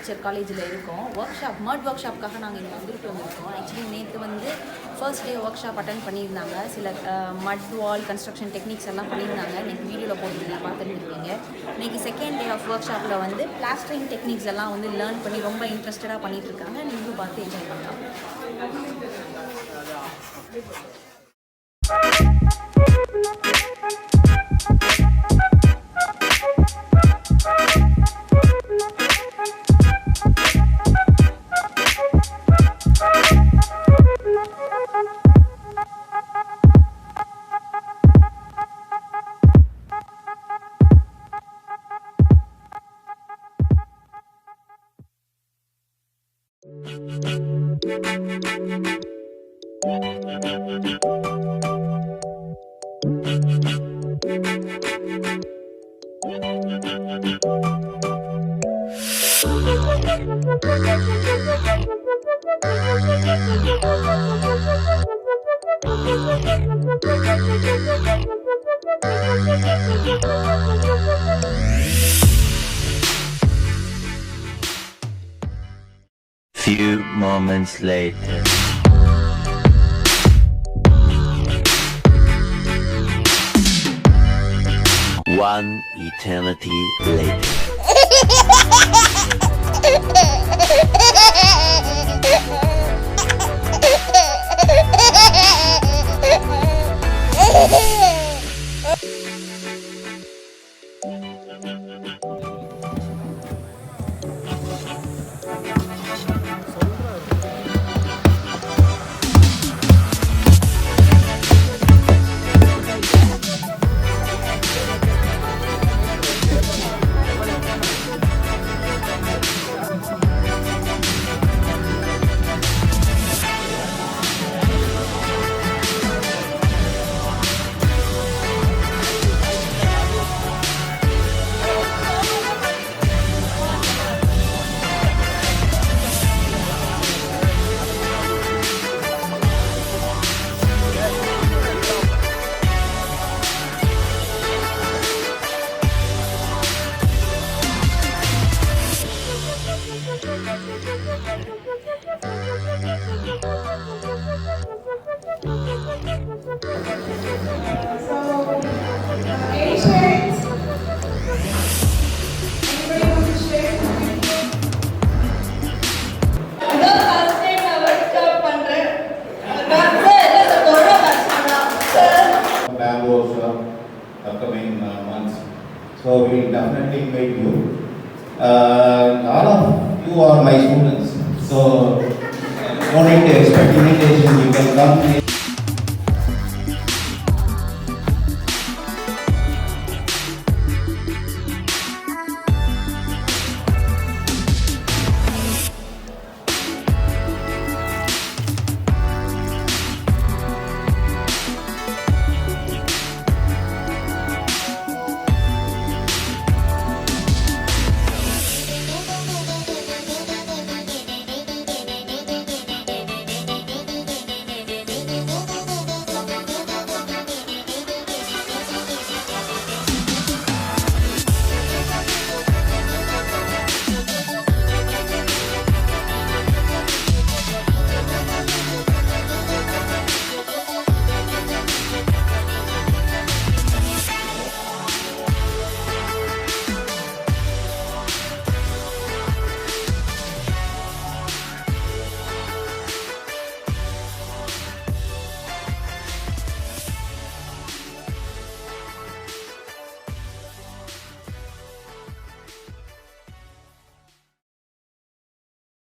Architecture காலேஜில் இருக்கோம். Work ஷாப்க்காக நாங்கள் இங்கே வந்திருக்கோம். ஆக்சுவலி நேற்று வந்து first day work shop attend பண்ணியிருந்தாங்க. சில மட் வால் கன்ஸ்ட்ரக்ஷன் டெக்னிக்ஸ் எல்லாம் பண்ணியிருந்தாங்க. இன்றைக்கி வீடியோவில் போட்டுருந்தீங்க, பார்த்துருக்கீங்க. இன்றைக்கி செகண்ட் டே ஆஃப் ஒர்க் ஷாப்பில் வந்து பிளாஸ்டரிங் டெக்னிக்ஸ் எல்லாம் வந்து லேர்ன் பண்ணி ரொம்ப இன்ட்ரெஸ்டடாக பண்ணிகிட்டு இருக்காங்க. நீங்களும் பார்த்து என்ஜாய் பண்ணலாம். Few moments later. One eternity later. Upcoming months, so we will definitely invite you. All of you are my students, so don't need to expect invitation. You can come.